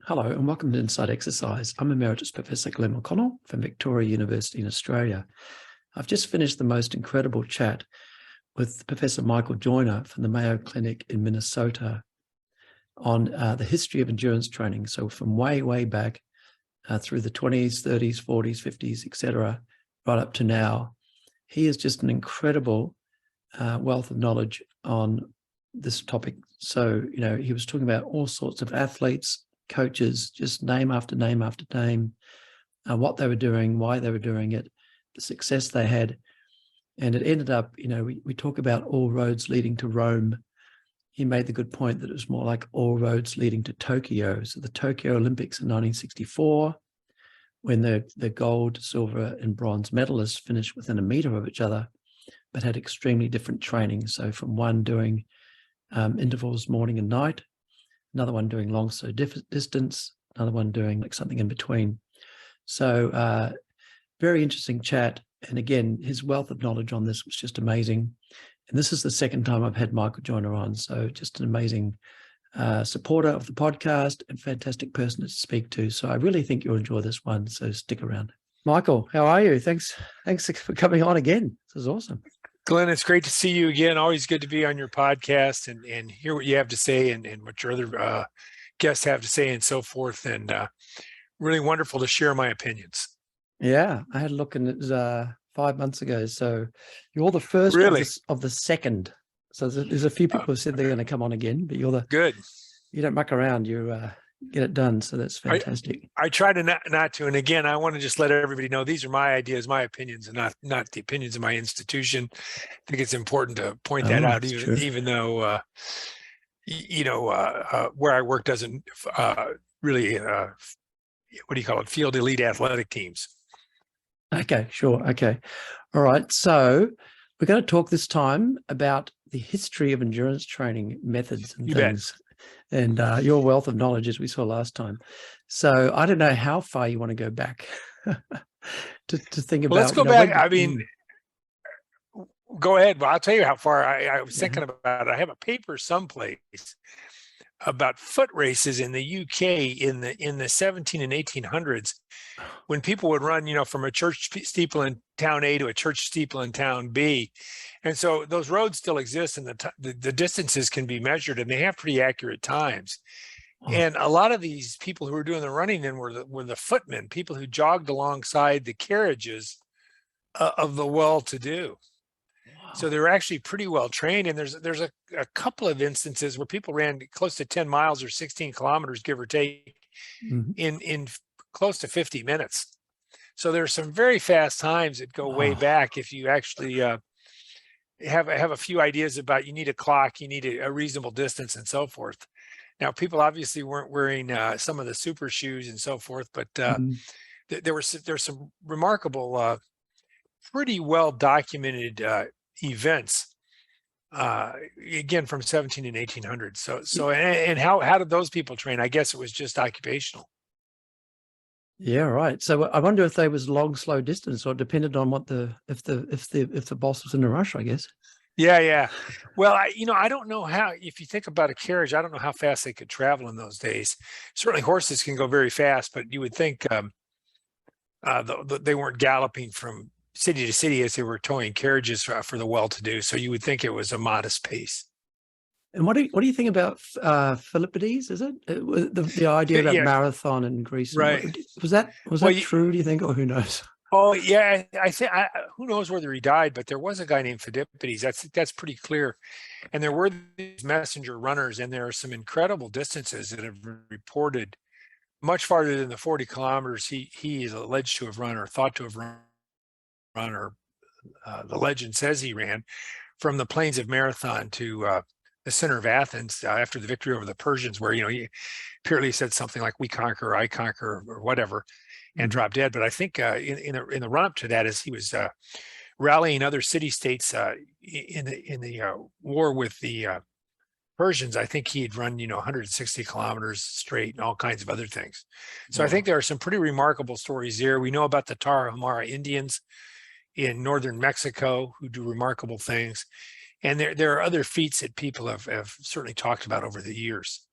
Hello and welcome to Inside Exercise. I'm Emeritus Professor Glenn McConnell from Victoria University in Australia. I've just finished the most incredible chat with Professor Michael Joyner from the Mayo Clinic in Minnesota on the history of endurance training. So from way back through the 20s, 30s, 40s, 50s, etc., right up to now. He is just an incredible wealth of knowledge on this topic. So, he was talking about all sorts of athletes, coaches, just name after name after name, what they were doing, why they were doing it, the success they had. And it ended up, we talk about all roads leading to Rome. He made the good point that it was more like all roads leading to Tokyo. So the Tokyo Olympics in 1964, when the gold, silver, and bronze medalists finished within a meter of each other, but had extremely different training. So from one doing intervals morning and night, another one doing long slow distance, another one doing like something in between. So very interesting chat. And again, his wealth of knowledge on this was just amazing. And this is the second time I've had Michael Joyner on. So just an amazing supporter of the podcast and fantastic person to speak to. So I really think you'll enjoy this one. So stick around. Michael, how are you? Thanks for coming on again. This is awesome. Glenn, it's great to see you again. Always good to be on your podcast and hear what you have to say and what your other guests have to say and so forth. And really wonderful to share my opinions. Yeah, I had a look and it was 5 months ago. So you're the first of the second. So there's a few people who said they're going to come on again, but you're the good. You don't muck around. You get it done. So that's fantastic. I try to not to. And again, I want to just let everybody know these are my ideas, my opinions, and not the opinions of my institution. I think it's important to point that out, even though, where I work doesn't really, field elite athletic teams. Okay, sure. Okay. All right. So we're going to talk this time about the history of endurance training methods and things. And your wealth of knowledge, as we saw last time. So I don't know how far you want to go back to think about. Let's go back. Go ahead. Well, I'll tell you how far I was thinking about it. I have a paper someplace about foot races in the UK in the 17 and 1800s, when people would run, from a church steeple in town A to a church steeple in town B. And so those roads still exist and the distances can be measured and they have pretty accurate times. Oh. And a lot of these people who were doing the running then were the footmen, people who jogged alongside the carriages of the well-to-do. Wow. So they were actually pretty well trained. And there's a couple of instances where people ran close to 10 miles or 16 kilometers, give or take, in close to 50 minutes. So there's some very fast times that go way back. If you actually have a few ideas about, you need a clock, you need a reasonable distance and so forth. Now, people obviously weren't wearing some of the super shoes and so forth, but there's some remarkable, pretty well documented events, again, from 17 and 1800s. So and how did those people train? I guess it was just occupational. Yeah, right. So I wonder if they was long, slow distance, or depended on what if the boss was in a rush, I guess. Yeah. Well, I don't know how. If you think about a carriage, I don't know how fast they could travel in those days. Certainly, horses can go very fast, but you would think they weren't galloping from city to city as they were towing carriages for the well-to-do. So you would think it was a modest pace. And what do you think about Pheidippides? Is it the idea about marathon in Greece? Right? Was that true? Do you think, or who knows? Oh yeah, I think who knows whether he died, but there was a guy named Pheidippides. That's pretty clear. And there were these messenger runners, and there are some incredible distances that have been reported much farther than the 40 kilometers he is alleged to have run or thought to have run, or the legend says he ran, from the plains of Marathon to the center of Athens after the victory over the Persians, where he apparently said something like "We conquer, I conquer," or whatever, and dropped dead. But I think in the run up to that, as he was rallying other city-states in the war with the Persians, I think he had run 160 kilometers straight and all kinds of other things. So I think there are some pretty remarkable stories there. We know about the Tarahumara Indians in northern Mexico who do remarkable things. And there are other feats that people have certainly talked about over the years.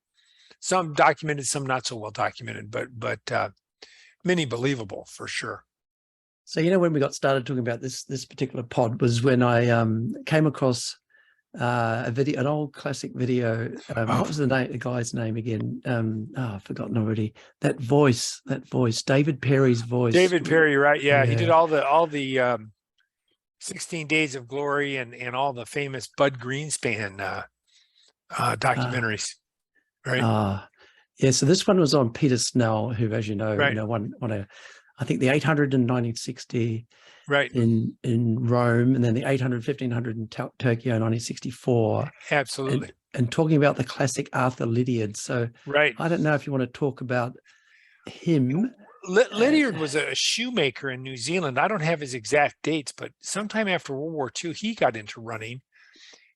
Some documented, some not so well documented, but many believable for sure. So, when we got started talking about this particular pod was when I came across a video, an old classic video. What was the guy's name again? I've forgotten already. That voice, David Perry's voice. David Perry, right? Yeah, he did all the 16 Days of Glory and all the famous Bud Greenspan documentaries, right? Yeah. So this one was on Peter Snell, who, as you know, won I think the 800 in 1960. Right. In Rome, and then the 800, 1500 in Tokyo in 1964. Absolutely. And talking about the classic Arthur Lydiard. So right. I don't know if you want to talk about him. Lydiard was a shoemaker in New Zealand. I don't have his exact dates, but sometime after World War II, he got into running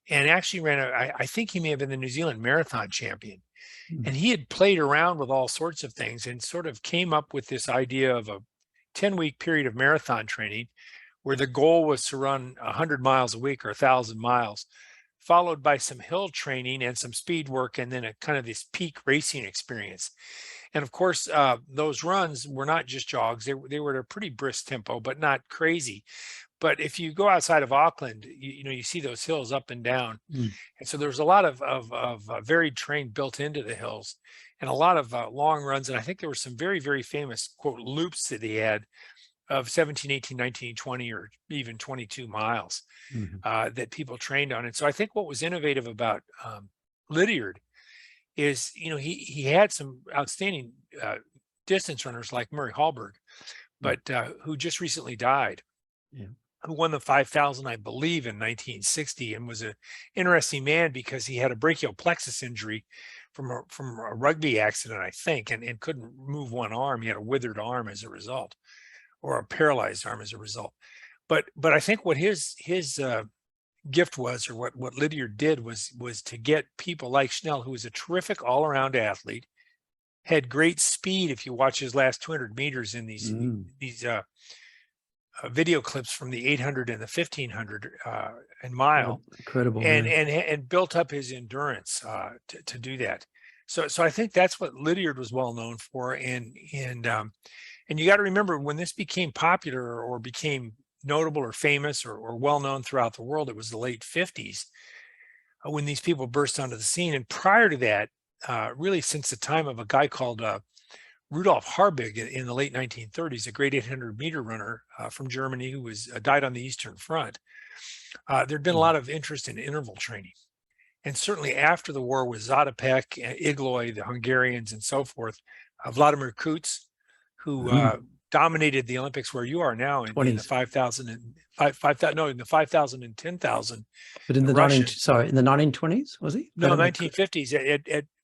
and actually ran I think he may have been the New Zealand marathon champion. And he had played around with all sorts of things and sort of came up with this idea of a 10-week period of marathon training where the goal was to run 100 miles a week or 1,000 miles, followed by some hill training and some speed work, and then a kind of this peak racing experience. And of course, those runs were not just jogs. They were at a pretty brisk tempo, but not crazy. But if you go outside of Auckland, you see those hills up and down. And so there's a lot of varied terrain built into the hills and a lot of long runs. And I think there were some very, very famous, quote, loops that he had of 17, 18, 19, 20, or even 22 miles that people trained on. And so I think what was innovative about Lydiard is, he had some outstanding distance runners like Murray Hallberg, but who just recently died. Yeah. Who won the 5,000, I believe, in 1960, and was an interesting man because he had a brachial plexus injury from a rugby accident, I think, and couldn't move one arm. He had a withered arm as a result, or a paralyzed arm as a result. But I think what his gift was, or what Lydiard did was to get people like Snell, who was a terrific all-around athlete, had great speed. If you watch his last 200 meters in these video clips from the 800 and the 1500 and mile, incredible, and built up his endurance to do that. So I think that's what Lydiard was well known for, and you got to remember when this became popular or became notable or famous or well known throughout the world, it was the late 50s when these people burst onto the scene. And prior to that, really since the time of a guy called Rudolf Harbig in the late 1930s, a great 800-meter runner from Germany who died on the Eastern Front. There'd been a lot of interest in interval training. And certainly after the war with Zatopek, Igloi, the Hungarians, and so forth, Vladimir Kuc, who dominated the Olympics where you are now in the 5,000 and 5,000, no, in the 5,000 and 10,000. But in the 1920s, was he? No, 1950s.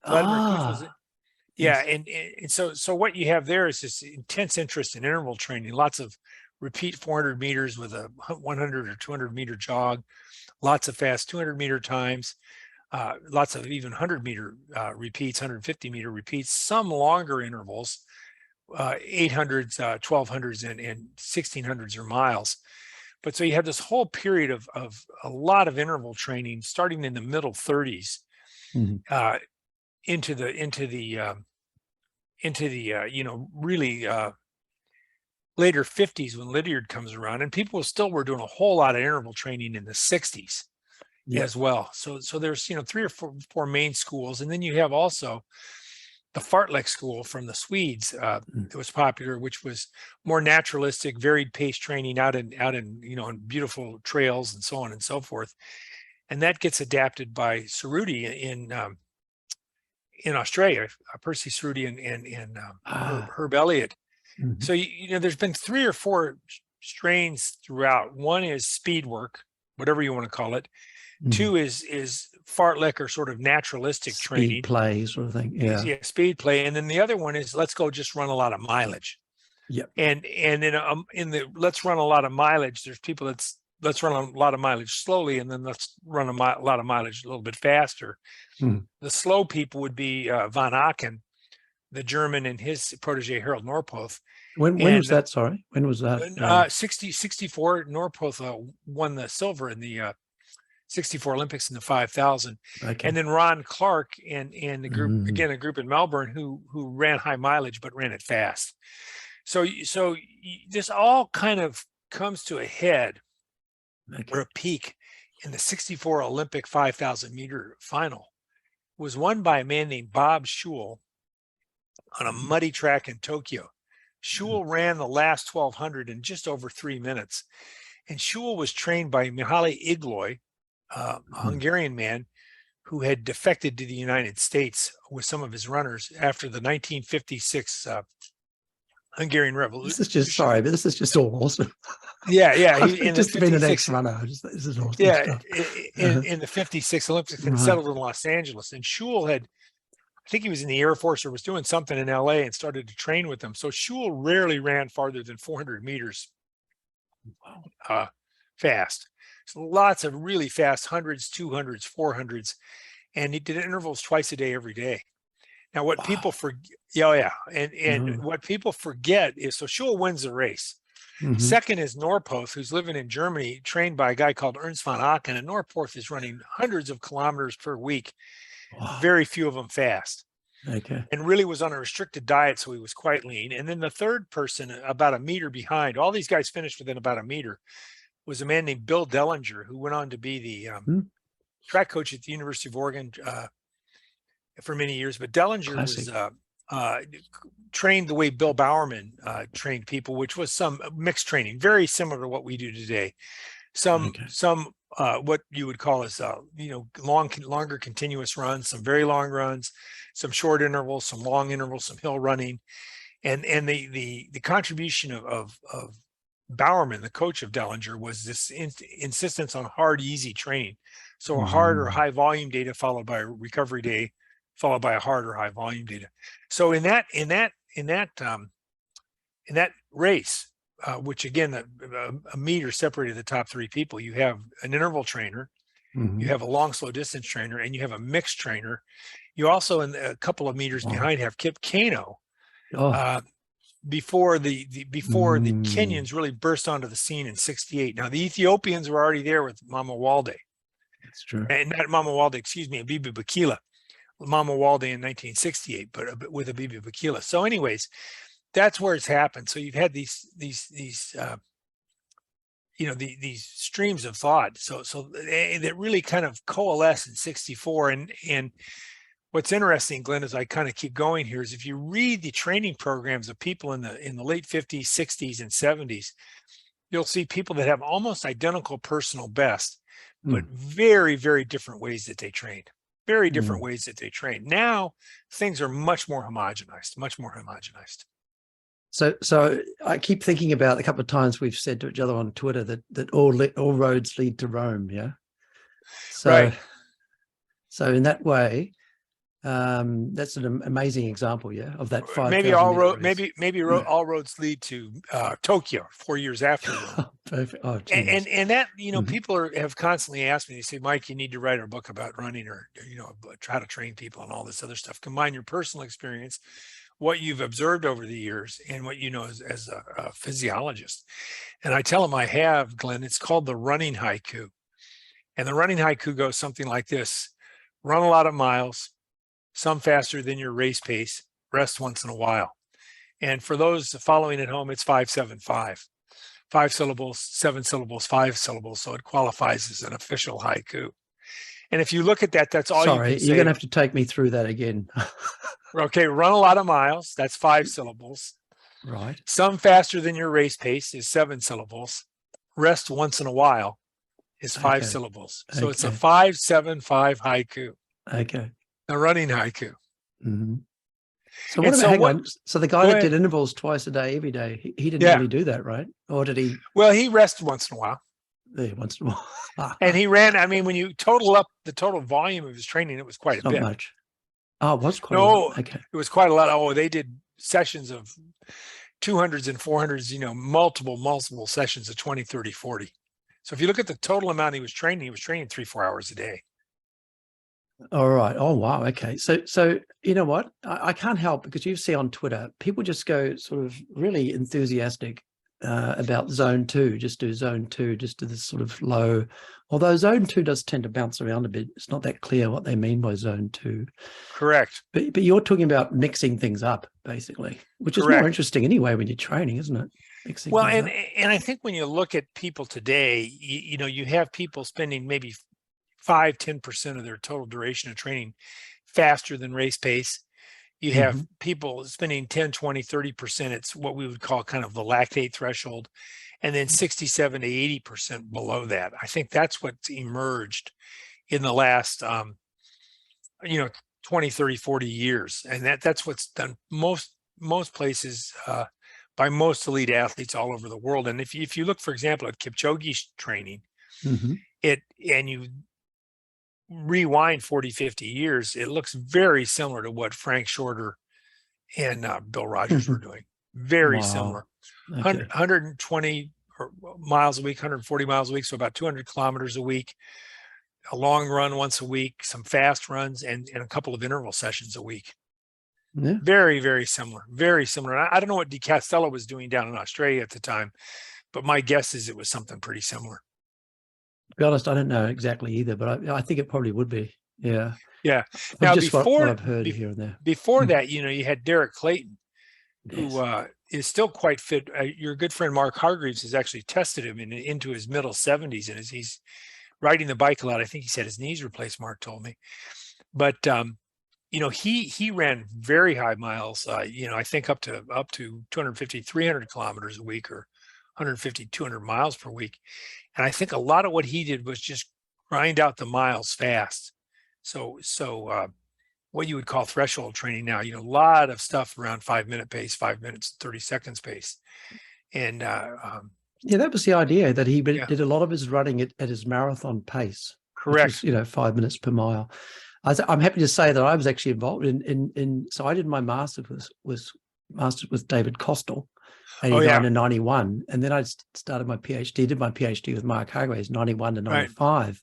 Vladimir Kuc was. Yeah, and so what you have there is this intense interest in interval training, lots of repeat 400 meters with a 100 or 200 meter jog, lots of fast 200 meter times, lots of even 100 meter repeats, 150 meter repeats, some longer intervals, 800s, 1200s, and 1600s or miles. But so you have this whole period of a lot of interval training starting in the middle 30s into the really later 50s when Lydiard comes around, and people still were doing a whole lot of interval training in the 60s as well. So there's 3 or 4 main schools, and then you have also the fartlek school from the Swedes that was popular, which was more naturalistic, varied pace training out in on beautiful trails and so on and so forth, and that gets adapted by Cerutty in Australia, Percy, Cerutty, and Herb Elliot. So there's been 3 or 4 strains throughout. One is speed work, whatever you want to call it. 2 is fartlek, or sort of naturalistic training, speed play sort of thing. Yeah, speed play. And then the other one is let's go just run a lot of mileage. Yeah, and in the let's run a lot of mileage, there's people let's run a lot of mileage slowly, and then let's run a lot of mileage a little bit faster. The slow people would be Van Aken, the German, and his protege Harold Norpoth. When was that? Sorry, when was that? 64. Norpoth won the silver in the 64 Olympics in the 5,000. Okay. And then Ron Clarke and the group, again, a group in Melbourne who ran high mileage, but ran it fast. So this all kind of comes to a head or a peak in the 64 Olympic 5,000 meter final was won by a man named Bob Schul on a muddy track in Tokyo. Schul ran the last 1,200 in just over 3 minutes. And Schul was trained by Mihaly Igloi, a Hungarian man who had defected to the United States with some of his runners after the 1956 Hungarian Revolution. This is just, sorry, but this is just all awesome. Yeah. He just been an ex-runner. This is awesome stuff. In the 56 Olympics and settled in Los Angeles. And Schul had, I think he was in the Air Force or was doing something in LA and started to train with them. So Schul rarely ran farther than 400 meters fast. So lots of really fast 100s, 200s, 400s. And he did intervals twice a day, every day. Now, what people forget, and what people forget is, so Schul wins the race. Second is Norpoth, who's living in Germany, trained by a guy called Ernst von Achen, and Norpoth is running hundreds of kilometers per week, very few of them fast. Okay. And really was on a restricted diet, so he was quite lean. And then the third person, about a meter behind, all these guys finished within about a meter, was a man named Bill Dellinger, who went on to be the track coach at the University of Oregon for many years. But Dellinger was trained the way Bill Bowerman trained people, which was some mixed training, very similar to what we do today. Some what you would call as longer continuous runs, some very long runs, some short intervals, some long intervals, some hill running, and the contribution of Bowerman, the coach of Dellinger, was this insistence on hard, easy training. So a hard or high volume data followed by a recovery day, followed by a hard or high volume data. So in that race, which again, a meter separated the top three people, you have an interval trainer, you have a long, slow distance trainer, and you have a mixed trainer. You also, in a couple of meters behind, have Kipchoge. Before the Kenyans really burst onto the scene in =68. Now the Ethiopians were already there with Mama Walde. That's true. And not Mama Walde, excuse me, Abibu Bikila. Mama Walde in 1968, but with Abibu Bikila. So anyways, that's where it's happened. So you've had these streams of thought. So that really kind of coalesce in '64. And what's interesting, Glenn, as I kind of keep going here, is if you read the training programs of people in the late 50s, 60s, and 70s, you'll see people that have almost identical personal best, but very, very different ways that they trained. Very different ways that they train. Now things are much more homogenized, So I keep thinking about a couple of times we've said to each other on Twitter that all roads lead to Rome. Yeah. So in that way, that's an amazing example, of that 5,000. Maybe all all roads lead to Tokyo 4 years after. Perfect. Oh, and that people have constantly asked me. They say, Mike, you need to write a book about running, or how to train people and all this other stuff. Combine your personal experience, what you've observed over the years, and what you know as a physiologist. And I tell them I have, Glenn. It's called the running haiku, and the running haiku goes something like this: run a lot of miles, some faster than your race pace, rest once in a while. And for those following at home, it's 5-7-5. 5 syllables, 7 syllables, 5 syllables. So it qualifies as an official haiku. And if you look at that, that's all you can say. You're going to have to take me through that again. Okay, run a lot of miles. That's 5 syllables. Right. Some faster than your race pace is 7 syllables. Rest once in a while is 5 syllables. So it's a 5-7-5 haiku. Okay. A running haiku. So so the guy that did intervals twice a day, every day, he didn't really do that, right? Or did he? Well, he rested once in a while. Yeah, once in a while. And he ran. I mean, when you total up the total volume of his training, it was quite a bit. Not much. Oh, it was quite a lot. Okay. It was quite a lot. Oh, they did sessions of 200s and 400s, multiple sessions of 20, 30, 40. So if you look at the total amount he was training 3-4 hours a day. All right. Oh, wow. Okay. So you know what? I can't help, because you see on Twitter, people just go sort of really enthusiastic about zone 2, just do zone 2, just do this sort of low, although zone 2 does tend to bounce around a bit. It's not that clear what they mean by zone 2. Correct. But you're talking about mixing things up, basically, which is more interesting anyway when you're training, isn't it? Mixing well, things and I think when you look at people today, you know, you have people spending maybe 5-10% of their total duration of training faster than race pace. You have people spending 10, 20, 30%. It's what we would call kind of the lactate threshold. And then 67 to 80% below that. I think that's what's emerged in the last, 20, 30, 40 years. And that's what's done most places by most elite athletes all over the world. And if you look, for example, at Kipchoge's training, and you rewind 40, 50 years, it looks very similar to what Frank Shorter and Bill Rodgers were doing. Very similar. Okay. 120 miles a week, 140 miles a week, so about 200 kilometers a week, a long run once a week, some fast runs, and a couple of interval sessions a week. Yeah. Very, very similar. Very similar. I don't know what Costill was doing down in Australia at the time, but my guess is it was something pretty similar. To be honest, I don't know exactly either, but I think it probably would be. Yeah. Yeah. Now, just what I've heard here and there. Before that, you had Derek Clayton, who is still quite fit. Your good friend Mark Hargreaves has actually tested him into his middle 70s, and as he's riding the bike a lot, I think he said his knees replaced, Mark told me. But he ran very high miles, I think up to 250, 300 kilometers a week, or 150, 200 miles per week. And I think a lot of what he did was just grind out the miles fast. So what you would call threshold training now, a lot of stuff around 5-minute pace, 5 minutes, 30 seconds pace. And that was the idea, that he did a lot of his running at his marathon pace. Correct. Which was, 5 minutes per mile. I'm happy to say that I was actually involved in so I did my master's with David Costill, 89 and 91. And then I started my PhD, did my PhD with Mark Hargreaves, 91 to 95. Right.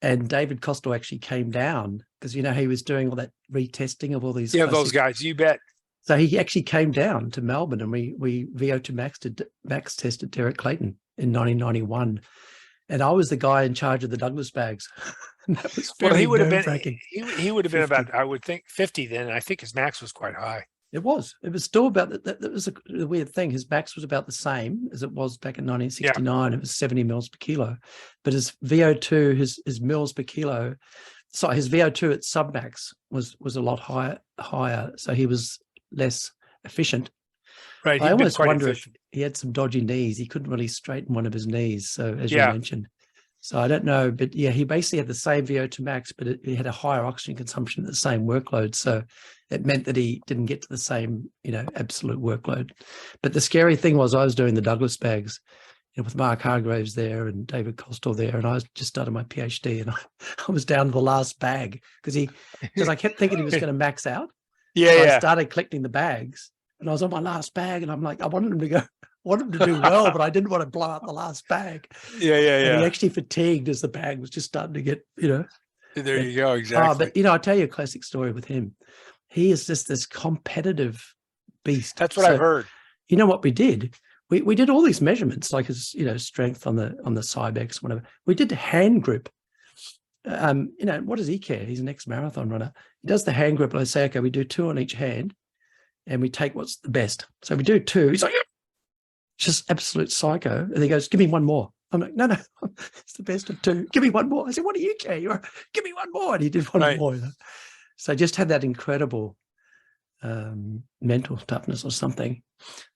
And David Costill actually came down because, he was doing all that retesting of all these. Yeah, those guys, you bet. So he actually came down to Melbourne, and we VO2 max tested Derek Clayton in 1991. And I was the guy in charge of the Douglas bags. And that was very he would have been 50. He would have been about, I would think, 50 then. And I think his max was quite high. It was still about that was a weird thing. His max was about the same as it was back in 1969. Yeah. It was 70 mils per kilo, but his VO2, his mils per kilo, sorry, his VO2 at submax was a lot higher. So he was less efficient. Right. I almost wonder if he had some dodgy knees. He couldn't really straighten one of his knees. So as you mentioned, so I don't know, but he basically had the same VO2 max, but he had a higher oxygen consumption at the same workload. So it meant that he didn't get to the same, absolute workload. But the scary thing was I was doing the Douglas bags, with Mark Hargreaves there and David Costill there, and I was just started my PhD, and I was down to the last bag because I kept thinking he was going to max out. I started collecting the bags, and I was on my last bag, and I'm like, I wanted him to do well, but I didn't want to blow out the last bag. Yeah. And he actually fatigued as the bag was just starting to get, There you go, exactly. But I'll tell you a classic story with him. He is just this competitive beast. That's what I've heard. You know what we did? We did all these measurements, like his, strength on the Cybex, whatever. We did the hand grip. What does he care? He's an ex-marathon runner. He does the hand grip, and I say, okay, we do 2 on each hand, and we take what's the best. So we do 2. He's like, just absolute psycho. And he goes, give me one more. I'm like, no, it's the best of 2. Give me one more. I said, what do you care? Give me one more. And he did one more. So I just had that incredible mental toughness or something.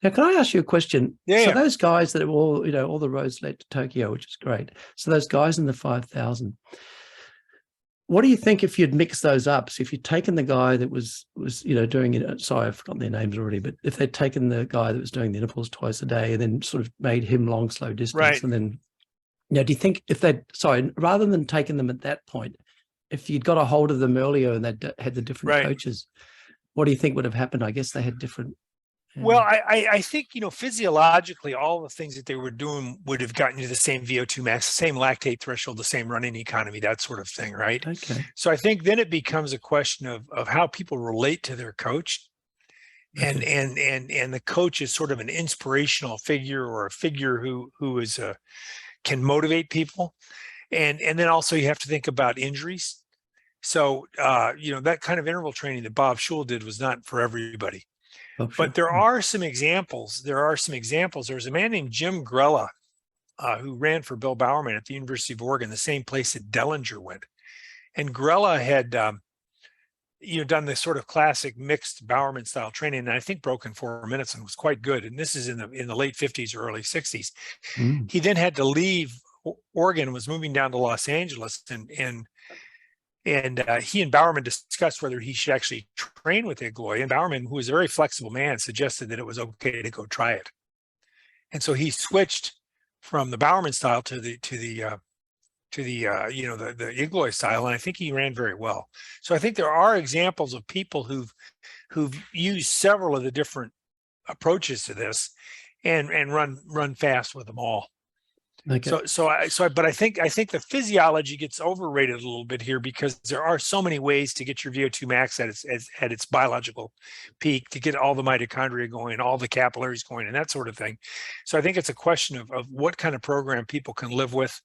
Now, can I ask you a question? Yeah. So those guys that are all the roads led to Tokyo, which is great. So those guys in the 5,000, what do you think if you'd mix those up? So if you'd taken the guy that was doing it, sorry, I've forgotten their names already, but if they'd taken the guy that was doing the intervals twice a day and then sort of made him long, slow distance, and then, do you think rather than taking them at that point, if you'd got a hold of them earlier and they'd had the different coaches, what do you think would have happened? I guess they had different. Well, I think, physiologically, all the things that they were doing would have gotten you the same VO2 max, the same lactate threshold, the same running economy, that sort of thing, right? Okay. So I think then it becomes a question of how people relate to their coach. And Okay. and the coach is sort of an inspirational figure, or a figure who is can motivate people. And then also you have to think about injuries. So that kind of interval training that Bob Schul did was not for everybody. Oh, sure. But there are some examples. There was a man named Jim Grella who ran for Bill Bowerman at the University of Oregon, the same place that Dellinger went. And Grella had done this sort of classic mixed Bowerman style training, and I think broke in 4 minutes and was quite good. And this is in the late 50s or early 60s. Mm. He then had to leave Oregon, was moving down to Los Angeles, and he and Bowerman discussed whether he should actually train with Igloi. And Bowerman, who was a very flexible man, suggested that it was okay to go try it. And so he switched from the Bowerman style to the Igloi style, and I think he ran very well. So I think there are examples of people who've used several of the different approaches to this, and run fast with them all. Okay. But I think the physiology gets overrated a little bit here, because there are so many ways to get your VO2 max at its biological peak, to get all the mitochondria going, all the capillaries going, and that sort of thing. So I think it's a question of what kind of program people can live with,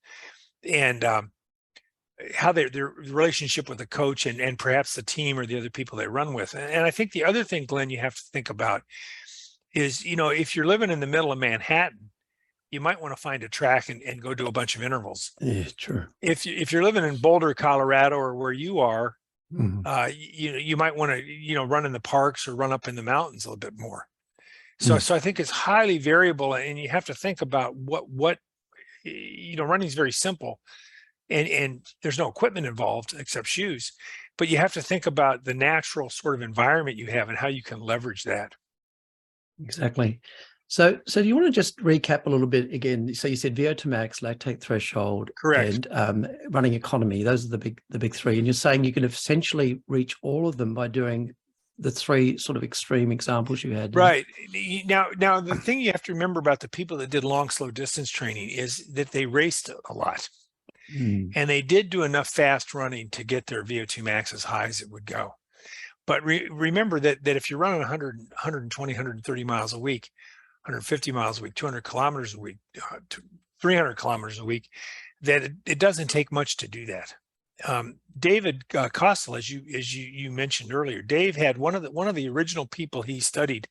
and how their relationship with the coach and perhaps the team or the other people they run with. And I think the other thing, Glenn, you have to think about is, if you're living in the middle of Manhattan, you might want to find a track and go do a bunch of intervals. Yeah, true. If you're living in Boulder, Colorado, or where you are, you might want to run in the parks or run up in the mountains a little bit more. So I think it's highly variable, and you have to think about what running is very simple, and there's no equipment involved except shoes, but you have to think about the natural sort of environment you have and how you can leverage that. Exactly. So do you want to just recap a little bit again? So you said VO2 max, lactate threshold, Correct. and running economy. Those are the big three. And you're saying you can essentially reach all of them by doing the three sort of extreme examples you had. Right. Now the thing you have to remember about the people that did long, slow distance training is that they raced a lot. And they did do enough fast running to get their VO2 max as high as it would go. But remember that if you're running 100, 120, 130 miles a week, 150 miles a week, 200 kilometers a week, 300 kilometers a week, that it doesn't take much to do that. David Costill, as you mentioned earlier, Dave had one of the original people he studied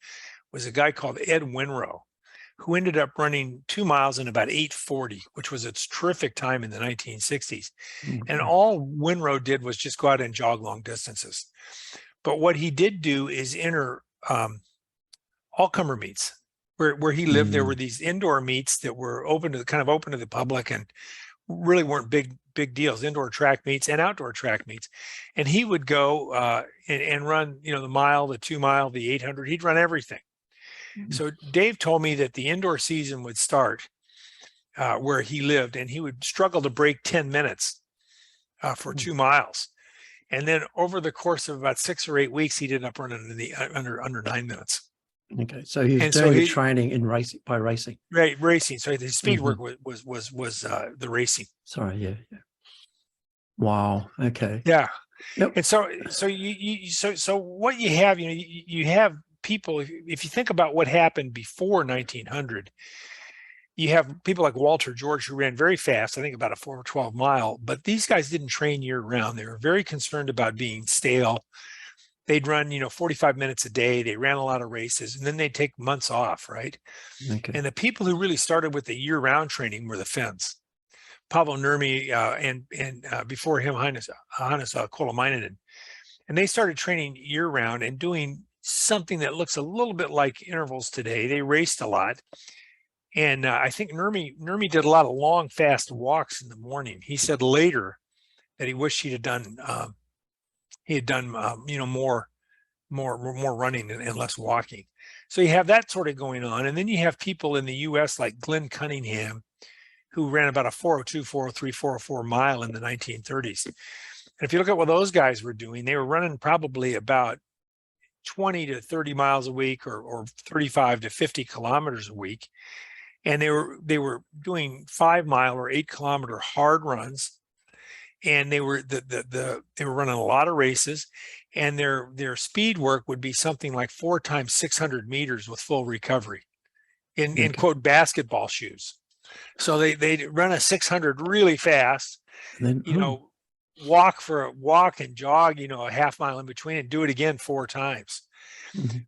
was a guy called Ed Winrow, who ended up running 2 miles in about 8:40, which was its terrific time in the 1960s. And all Winrow did was just go out and jog long distances. But what he did do is enter all-comer meets. Where he lived, there were these indoor meets that were open to the public, and really weren't big deals, indoor track meets and outdoor track meets. And he would go and run, the mile, the 2 mile, the 800. He'd run everything. So Dave told me that the indoor season would start where he lived, and he would struggle to break 10 minutes for 2 miles. And then over the course of about 6 or 8 weeks, he'd end up running under 9 minutes. Okay, so he was doing training in racing by racing. Right, racing. So the speed work was the racing. Sorry, yeah. Wow. Okay. Yeah. Yep. And so what you have, you have people. If you think about what happened before 1900, you have people like Walter George, who ran very fast. I think about a 4 or 12 mile. But these guys didn't train year round. They were very concerned about being stale. They'd run, 45 minutes a day. They ran a lot of races, and then they'd take months off, right? Okay. And the people who really started with the year-round training were the Finns. Parvo Nurmi and before him, Hannes Kolomainen. And they started training year-round and doing something that looks a little bit like intervals today. They raced a lot. And I think Nurmi did a lot of long, fast walks in the morning. He said later that he wished he had done more running and less walking. So you have that sort of going on. And then you have people in the US like Glenn Cunningham, who ran about a 402, 403, 404 mile in the 1930s. And if you look at what those guys were doing, they were running probably about 20 to 30 miles a week, or 35 to 50 kilometers a week. And they were doing 5 mile or 8 kilometer hard runs. And they were running a lot of races, and their speed work would be something like 4 times 600 meters with full recovery in quote basketball shoes. So they run a 600 really fast, And then, walk and jog, a half mile in between, and do it again 4 times.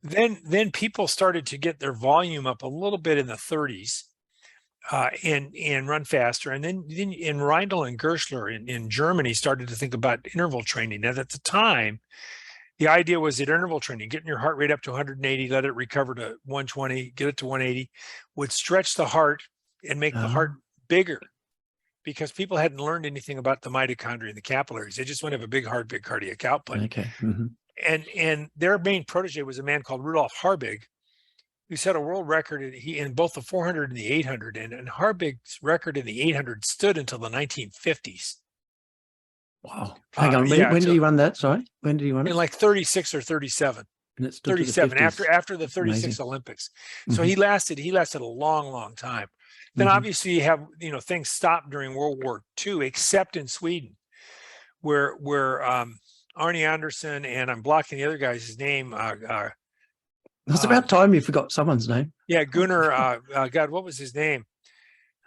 Then people started to get their volume up a little bit in the 30s, and run faster. And then in Reindl and Gerschler in Germany started to think about interval training. And at the time, the idea was that interval training, getting your heart rate up to 180, let it recover to 120, get it to 180, would stretch the heart and make the heart bigger, because people hadn't learned anything about the mitochondria and the capillaries. They just want to have a big heart, big cardiac output. Okay. And their main protege was a man called Rudolf Harbig, who set a world record in both the 400 and the 800. And Harbig's record in the 800 stood until the 1950s. Wow. Hang on. When did he run that? Sorry. When did he run it? In like 36 or 37. And it's 37 after the 36 Amazing. Olympics. So he lasted a long time. Then obviously you have, things stopped during World War II, except in Sweden, where Arne Anderson, and I'm blocking the other guy's name. It's about time you forgot someone's name. Yeah, Gunnar. God, what was his name?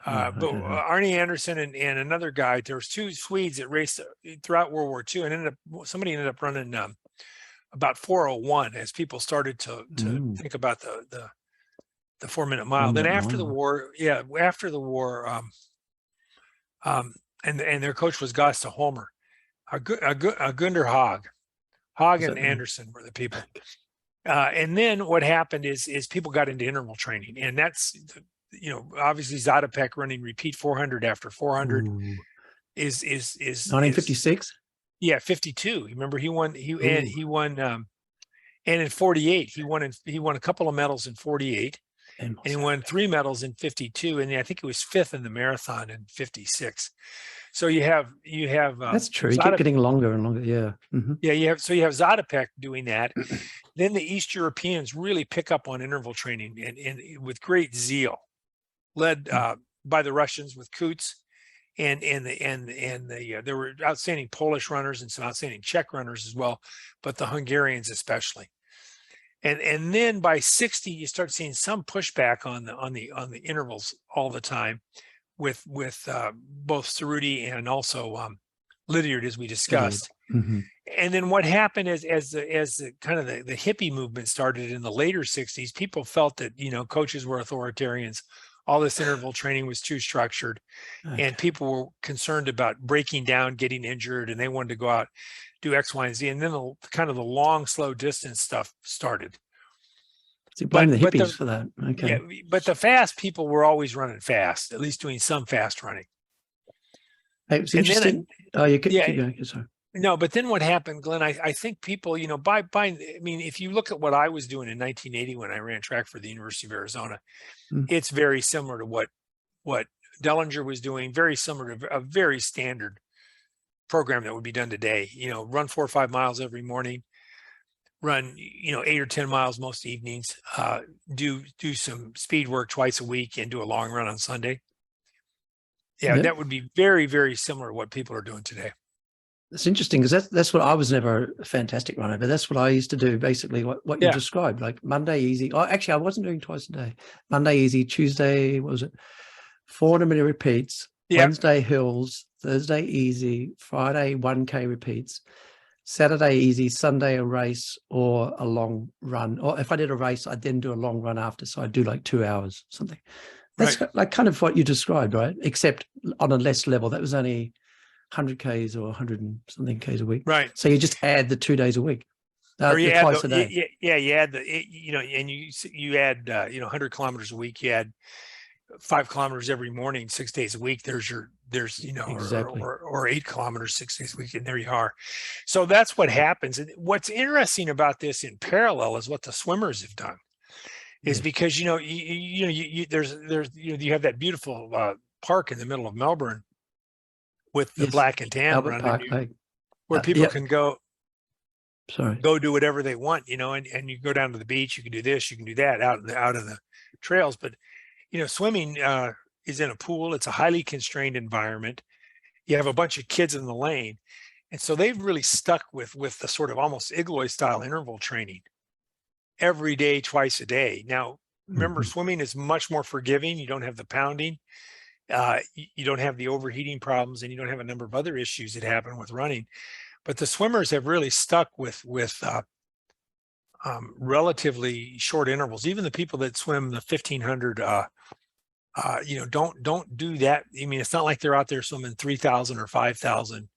But Arne Anderson and another guy. There was 2 Swedes that raced throughout World War II, and somebody ended up running about 4:01 as people started to think about the 4-minute mile. Then after the war, and their coach was Gosta Holmer, Gunder Haag and Anderson were the people. And then what happened is people got into interval training, and that's, obviously Zatopek running repeat 400 after 400 is 1956. Yeah, 52. Remember he won, and in 48 he won a couple of medals in 48, and he won 3 medals in 52, and I think he was 5th in the marathon in 56. So you have That's true. He kept getting longer and longer. Yeah. Yeah, you have Zatopek doing that. Then the East Europeans really pick up on interval training and with great zeal, led by the Russians with Kutz, and there were outstanding Polish runners and some outstanding Czech runners as well, but the Hungarians especially. And then by 60, you start seeing some pushback on the intervals all the time, with both Cerutty and also Lydiard, as we discussed. And then what happened is as the kind of the hippie movement started in the later 60s, people felt that, coaches were authoritarians. All this interval training was too structured, and people were concerned about breaking down, getting injured, and they wanted to go out, do X, Y, and Z. And then the long, slow distance stuff started. So you blame the hippies for that. Okay. Yeah, but the fast people were always running fast, at least doing some fast running. Hey, it was interesting. Keep going. Sorry. No, but then what happened, Glenn, I think people, if you look at what I was doing in 1980 when I ran track for the University of Arizona, it's very similar to what Dellinger was doing, very similar to a very standard program that would be done today. Run 4 or 5 miles every morning, run 8 or 10 miles most evenings, do some speed work twice a week, and do a long run on Sunday. Yeah, that would be very, very similar to what people are doing today. It's interesting because that's what I was never a fantastic runner, but that's what I used to do. Basically, what you described, like Monday easy. Oh, actually, I wasn't doing twice a day. Monday easy, Tuesday, what was it? 400-meter repeats. Wednesday hills, Thursday easy, Friday 1K repeats, Saturday easy, Sunday a race or a long run. Or if I did a race, I'd then do a long run after. So I'd do like 2 hours, something. That's like kind of what you described, right? Except on a less level. That was only 100 Ks or 100 and something Ks a week. Right. So you just add the 2 days a week. Or you add twice a day. You add and you add 100 kilometers a week. You add 5 kilometers every morning, 6 days a week. Exactly. or 8 kilometers 6 days a week, and there you are. So that's what happens. And what's interesting about this in parallel is what the swimmers have done, is because you have that beautiful park in the middle of Melbourne with the black and tan run, where people can go do whatever they want, and you go down to the beach, you can do this, you can do that out of the trails. But swimming is in a pool. It's a highly constrained environment. You have a bunch of kids in the lane, And so they've really stuck with the sort of almost Igloi style interval training every day, twice a day. Now, remember, swimming is much more forgiving. You don't have the pounding. You don't have the overheating problems, and you don't have a number of other issues that happen with running. But the swimmers have really stuck with relatively short intervals. Even the people that swim the 1500, don't do that. I mean, it's not like they're out there swimming 3000 or 5000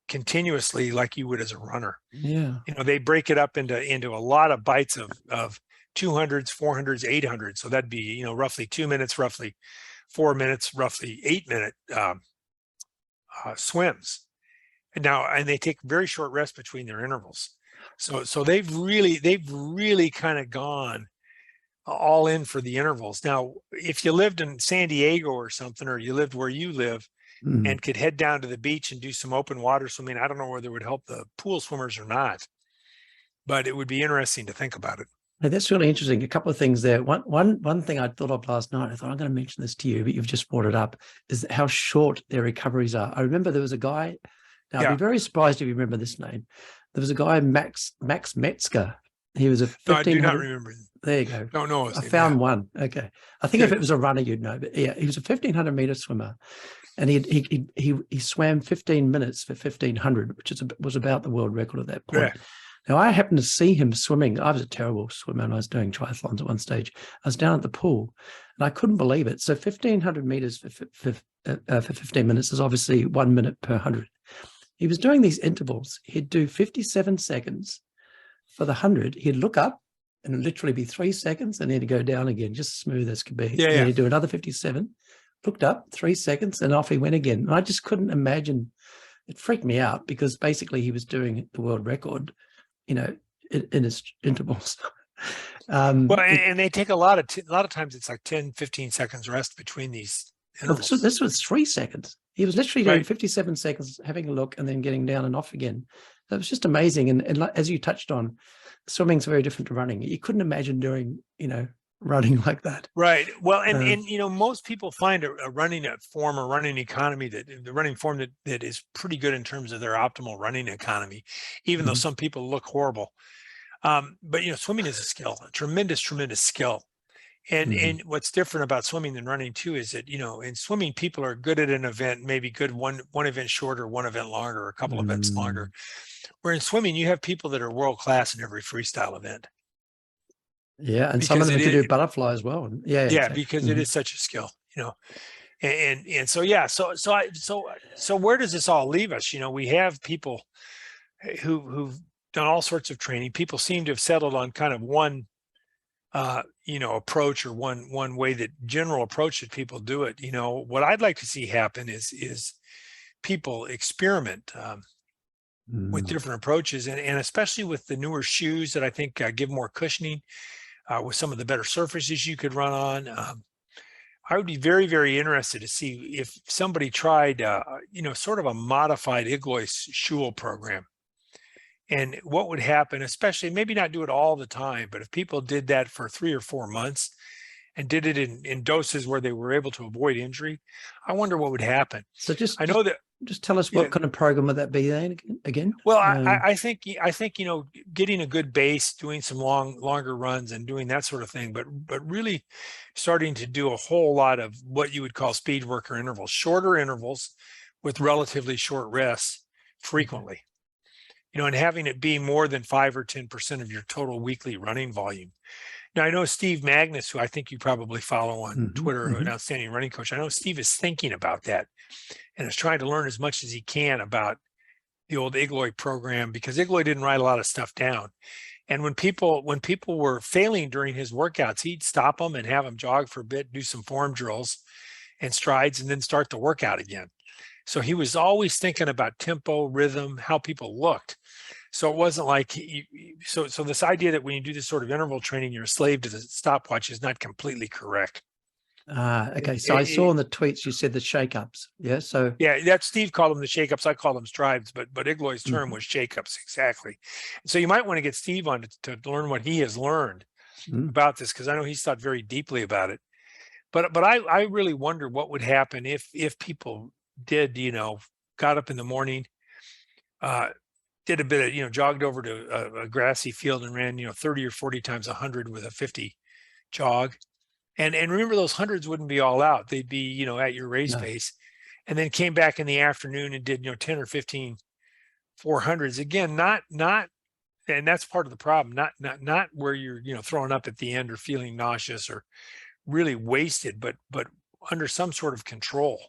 continuously like you would as a runner. Yeah. They break it up into a lot of bites of 200s, 400s, 800s. So that'd be, roughly 2 minutes, roughly 4 minutes, roughly 8 minute swims. And they take very short rest between their intervals. So they've really kind of gone all in for the intervals. Now, if you lived in San Diego or something, or you lived where you live and could head down to the beach and do some open water swimming, I don't know whether it would help the pool swimmers or not, but it would be interesting to think about it. Hey, that's really interesting. A couple of things there. One thing I thought of last night, I thought I'm going to mention this to you, but you've just brought it up, is how short their recoveries are. I remember there was a guy, now I'd be very surprised if you remember this name. There was a guy, Max Metzger. He was a 1500. No, I do not remember. There you go. Don't know. I found one. Okay. I think if it was a runner, you'd know. But yeah, he was a 1500 meter swimmer, and he swam 15 minutes for 1500, which was about the world record at that point. Yeah. Now, I happened to see him swimming. I was a terrible swimmer, and I was doing triathlons at one stage. I was down at the pool, and I couldn't believe it. So 1500 meters for 15 minutes is obviously 1 minute per 100. He was doing these intervals. He'd do 57 seconds for the 100. He'd look up, and it'd literally be 3 seconds, and then he'd go down again, just smooth as could be. Yeah, and then he'd do another 57, looked up, 3 seconds, and off he went again. And I just couldn't imagine. It freaked me out because basically he was doing the world record, in his intervals. And they take a lot of times it's like 10, 15 seconds rest between these intervals. So this was 3 seconds. He was literally doing 57 seconds, having a look, and then getting down and off again. That was just amazing. And like, as you touched on, swimming's very different to running. You couldn't imagine doing, running like that. Right. Well, and most people find a running form or running economy the running form that is pretty good in terms of their optimal running economy, even though some people look horrible. But swimming is a skill, a tremendous skill. And what's different about swimming than running too is that, in swimming, people are good at an event, maybe good one event shorter, one event longer, or a couple events longer. Where in swimming, you have people that are world class in every freestyle event. Yeah, and because some of them can do butterfly as well. Yeah, exactly. Because it is such a skill, and so where does this all leave us? We have people who've done all sorts of training. People seem to have settled on kind of one approach, or one way, that general approach that people do it. What I'd like to see happen is people experiment with different approaches, and especially with the newer shoes that I think give more cushioning, with some of the better surfaces you could run on. I would be very, very interested to see if somebody tried, sort of a modified Igloi Schul program. And what would happen, especially, maybe not do it all the time, but if people did that for 3 or 4 months and did it in doses where they were able to avoid injury, I wonder what would happen. So just tell us what kind of program would that be then again? Well, I think getting a good base, doing some longer runs, and doing that sort of thing, but really starting to do a whole lot of what you would call speed work or intervals, shorter intervals with relatively short rests frequently. And having it be more than 5 or 10% of your total weekly running volume. Now, I know Steve Magnus, who I think you probably follow on Twitter, an outstanding running coach. I know Steve is thinking about that and is trying to learn as much as he can about the old Igloi program, because Igloi didn't write a lot of stuff down. And when people were failing during his workouts, he'd stop them and have them jog for a bit, do some form drills and strides, and then start the workout again. So he was always thinking about tempo, rhythm, how people looked. So it wasn't like so this idea that when you do this sort of interval training, you're a slave to the stopwatch is not completely correct. Okay. So I saw in the tweets you said the shake-ups. Yeah. So that Steve called them the shake-ups. I call them strides, but Igloi's term was shake-ups, exactly. So you might want to get Steve on to learn what he has learned about this, because I know he's thought very deeply about it. But I really wonder what would happen if people did, got up in the morning, did a bit of, jogged over to a grassy field and ran, 30 or 40 times 100 with a 50 jog. And remember, those hundreds wouldn't be all out. They'd be, at your race pace. And then came back in the afternoon and did, 10 or 15 400s. Again, not, and that's part of the problem, not where you're, throwing up at the end or feeling nauseous or really wasted, but under some sort of control.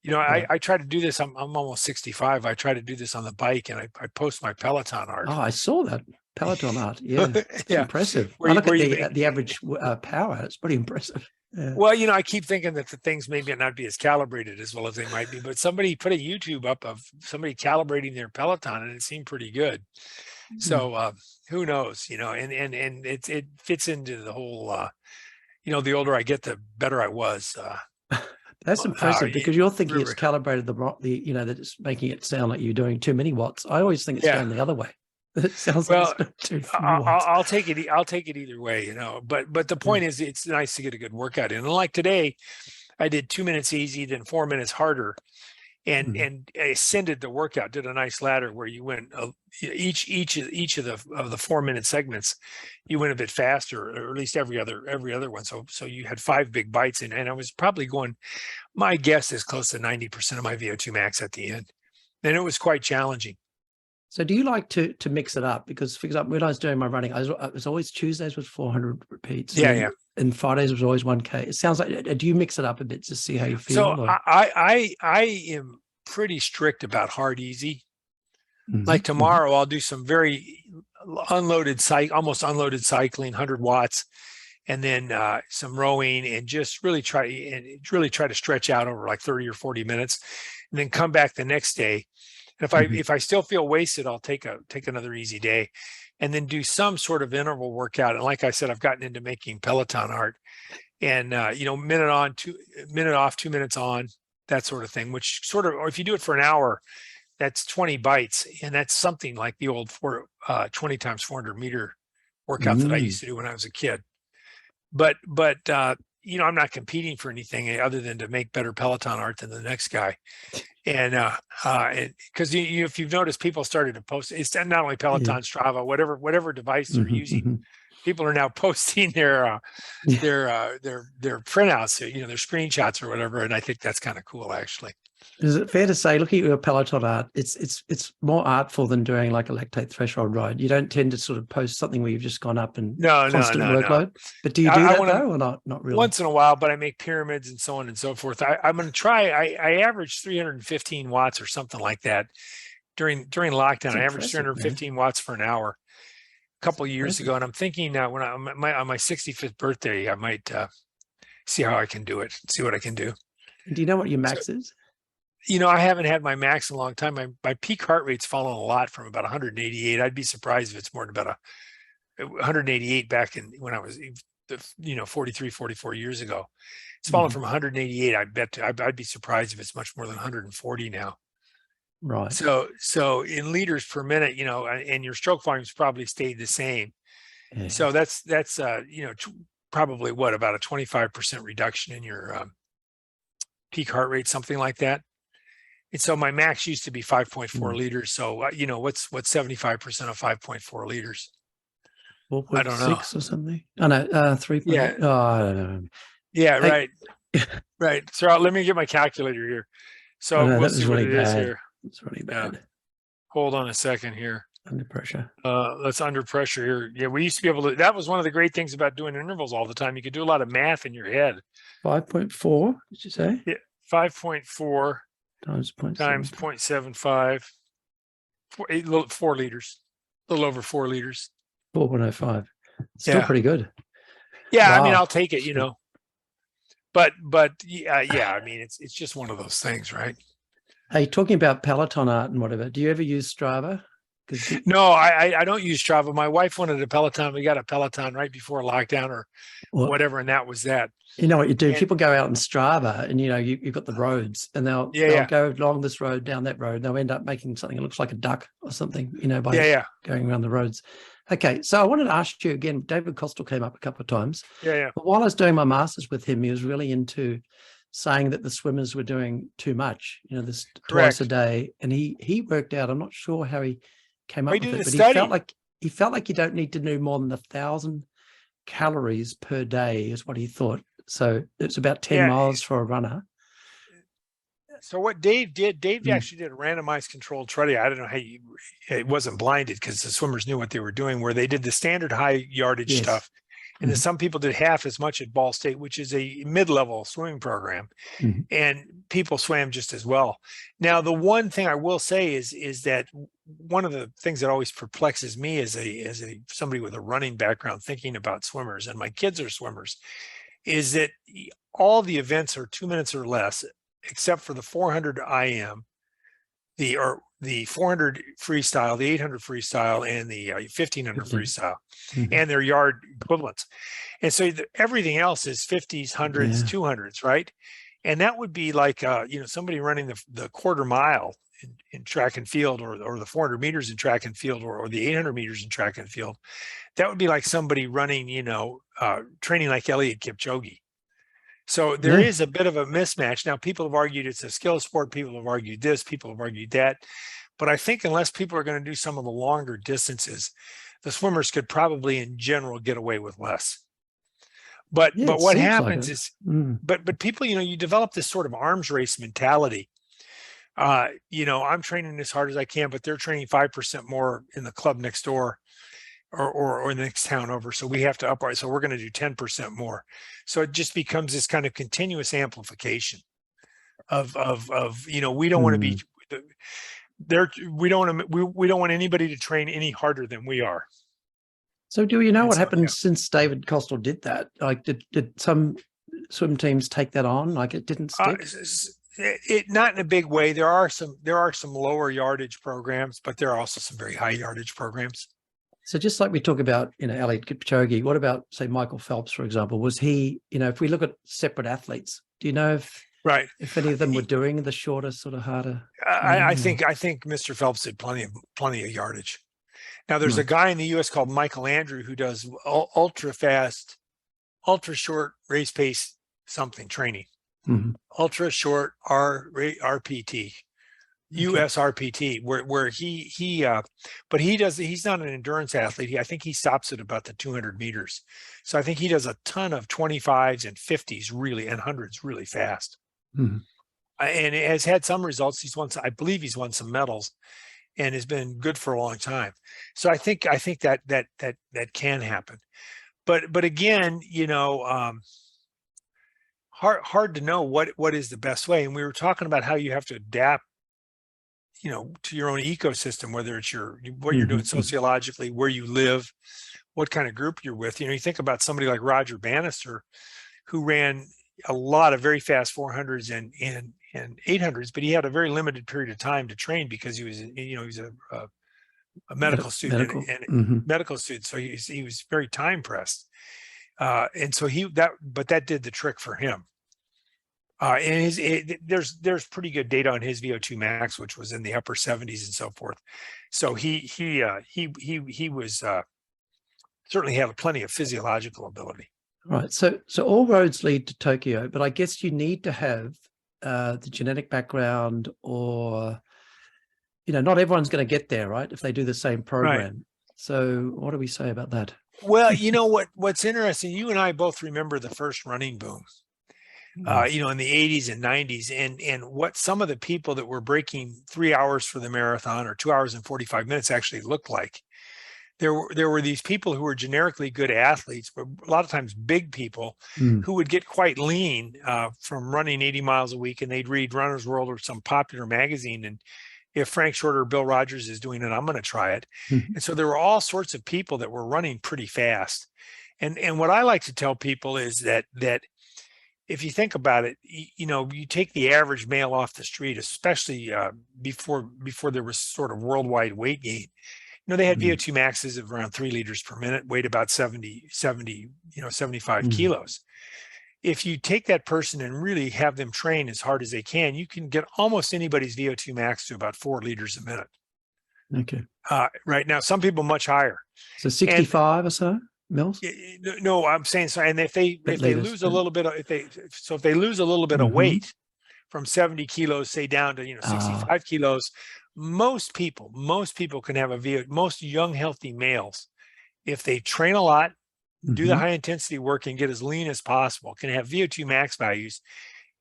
I try to do this. I'm almost 65. I try to do this on the bike, and I post my Peloton art. Oh, I saw that Peloton art. Yeah, it's impressive. I look at the average power. It's pretty impressive. Yeah. Well, I keep thinking that the things maybe not be as calibrated as well as they might be, but somebody put a YouTube up of somebody calibrating their Peloton, and it seemed pretty good. So who knows? And it fits into the whole. The older I get, the better I was. That's impressive, because you're thinking it's calibrated that it's making it sound like you're doing too many watts. I always think it's going the other way. It sounds like it's too few watts. I'll take it either way, But the point is, it's nice to get a good workout in. And like today, I did 2 minutes easy, then 4 minutes harder, and I ascended the workout. Did a nice ladder where you went each of the 4 minute segments, you went a bit faster, or at least every other one. So you had 5 big bites in, and I was probably going, my guess is close to 90% of my VO2 max at the end, and it was quite challenging. So do you like to mix it up? Because, for example, when I was doing my running, it was always Tuesdays was 400 repeats. And Fridays was always 1K. It sounds like, do you mix it up a bit to see how you feel? So I am pretty strict about hard easy. Like tomorrow, I'll do some very almost unloaded cycling, 100 watts, and then some rowing, and just really try to stretch out over like 30 or 40 minutes, and then come back the next day. And if I still feel wasted, I'll take another easy day, and then do some sort of interval workout. And like I said, I've gotten into making Peloton art, and minute on, minute off, 2 minutes on, that sort of thing. Which sort of, or if you do it for an hour, that's 20 bites, and that's something like the old 20 times 400 meter workout that I used to do when I was a kid. But I'm not competing for anything other than to make better Peloton art than the next guy. And because if you've noticed, people started to post, it's not only Peloton, Strava, whatever device they're using, people are now posting their printouts, their screenshots or whatever. And I think that's kind of cool, actually. Is it fair to say, looking at your Peloton art, it's more artful than doing like a lactate threshold ride? You don't tend to sort of post something where you've just gone up and constant workload. But do you do that though, or not? Not really. Once in a while, but I make pyramids and so on and so forth. I'm going to try. I averaged 315 watts or something like that during lockdown. I averaged 315 watts for an hour a couple of years ago, and I'm thinking now when on my 65th birthday, I might see how I can do it. See what I can do. Do you know what your max is? I haven't had my max in a long time. My peak heart rate's fallen a lot from about 188. I'd be surprised if it's more than about 188 back in when I was, 43, 44 years ago. It's fallen from 188. I bet I'd be surprised if it's much more than 140 now. Right. So in liters per minute, and your stroke volume's probably stayed the same. Yeah. So that's probably about a 25% reduction in your peak heart rate, something like that. And so my max used to be 5.4 liters. So, what's 75% of 5.4 liters? 4.6 I don't know. Or something? Oh, no, 3. Yeah. Oh, I don't know. Yeah, right. Right. So let me get my calculator here. So we'll see what it is here. It's really bad. Yeah. Hold on a second here. Under pressure. That's under pressure here. Yeah, we used to be able to, that was one of the great things about doing intervals all the time. You could do a lot of math in your head. 5.4, did you say? Yeah, 5.4 times 0.75, 4 liters, a little over 4 liters. 4.05. Still pretty good. Yeah, wow. I mean, I'll take it, But I mean, it's just one of those things, right? Hey, talking about Peloton art and whatever, do you ever use Strava? No, I don't use Strava. My wife wanted a Peloton. We got a Peloton right before lockdown or whatever, and that was that. You know what you do? People go out on Strava, and you've got the roads, and they'll go along this road, down that road. They'll end up making something that looks like a duck or something, by going around the roads. Okay, so I wanted to ask you again. David Costill came up a couple of times. Yeah. But while I was doing my master's with him, he was really into saying that the swimmers were doing too much, this Correct. twice a day. And he worked out, I'm not sure how he came up with it, but study. he felt like you don't need to do more than 1,000 calories per day is what he thought. So it's about 10 miles for a runner. So what Dave did, actually did a randomized controlled study. I don't know how it wasn't blinded because the swimmers knew what they were doing, where they did the standard high yardage stuff. And then some people did half as much at Ball State, which is a mid-level swimming program, and people swam just as well. Now, the one thing I will say is that one of the things that always perplexes me as somebody with a running background thinking about swimmers, and my kids are swimmers, is that all the events are 2 minutes or less, except for the 400 IM, the 400 freestyle, the 800 freestyle, and the 1500 freestyle, and their yard equivalents. And so everything else is 50s, 100s, 200s, right? And that would be like, somebody running the quarter mile in track and field, or the 400 meters in track and field, or the 800 meters in track and field. That would be like somebody running, training like Elliot Kipchoge. So there is a bit of a mismatch. Now, people have argued it's a skill sport. People have argued this. People have argued that. But I think unless people are going to do some of the longer distances, the swimmers could probably, in general, get away with less. But what happens is, but people, you develop this sort of arms race mentality. I'm training as hard as I can, but they're training 5% more in the club next door, or the next town over. So we have to up our, so we're going to do 10% more. So it just becomes this kind of continuous amplification of we don't want to be there. We don't want anybody to train any harder than we are. So do you know what happened since David Costill did that? Like, did some swim teams take that on? Like, it didn't stick? Not in a big way. There are some lower yardage programs, but there are also some very high yardage programs. So just like we talk about, Elliot Kipchoge, what about, say, Michael Phelps, for example? Was he, if we look at separate athletes, do you know if any of them were doing the shorter, sort of harder? I think Mr. Phelps did plenty of yardage. Now, there's a guy in the U.S. called Michael Andrew who does ultra fast, ultra short race pace something training, ultra short RPT. USRPT, where but he's not an endurance athlete. I think he stops at about the 200 meters. So I think he does a ton of 25s and 50s really, and 100s really fast. And it has had some results. I believe he's won some medals, and has been good for a long time. So I think that can happen. But again, hard to know what is the best way. And we were talking about how you have to adapt, to your own ecosystem, whether it's what you're doing sociologically, where you live, what kind of group you're with. You think about somebody like Roger Bannister, who ran a lot of very fast 400s and 800s, but he had a very limited period of time to train because he was, he was a medical student and medical student. So he was very time pressed. And so that did the trick for him. And there's pretty good data on his VO2 max, which was in the upper 70s and so forth. So he was certainly had plenty of physiological ability. Right. So all roads lead to Tokyo, but I guess you need to have the genetic background, or not everyone's going to get there, right? If they do the same program. Right. So what do we say about that? Well, what's interesting, you and I both remember the first running boom. In the 80s and 90s, and what some of the people that were breaking 3 hours for the marathon or 2 hours and 45 minutes actually looked like. There were these people who were generically good athletes, but a lot of times big people who would get quite lean from running 80 miles a week, and they'd read Runner's World or some popular magazine, and if Frank Shorter or Bill Rodgers is doing it, I'm going to try it. And so there were all sorts of people that were running pretty fast. And what I like to tell people is that if you think about it, you take the average male off the street, especially before there was sort of worldwide weight gain. They had VO2 maxes of around 3 liters per minute, weighed about 75 kilos. If you take that person and really have them train as hard as they can, you can get almost anybody's VO2 max to about 4 liters a minute. Okay. Right now, some people much higher. So 65 or so? Mills? No, I'm saying so. And if they lose a little bit of, if they lose a little bit of weight from 70 kilos, say down to 65 kilos, most people can have most young healthy males, if they train a lot, do the high intensity work, and get as lean as possible, can have VO2 max values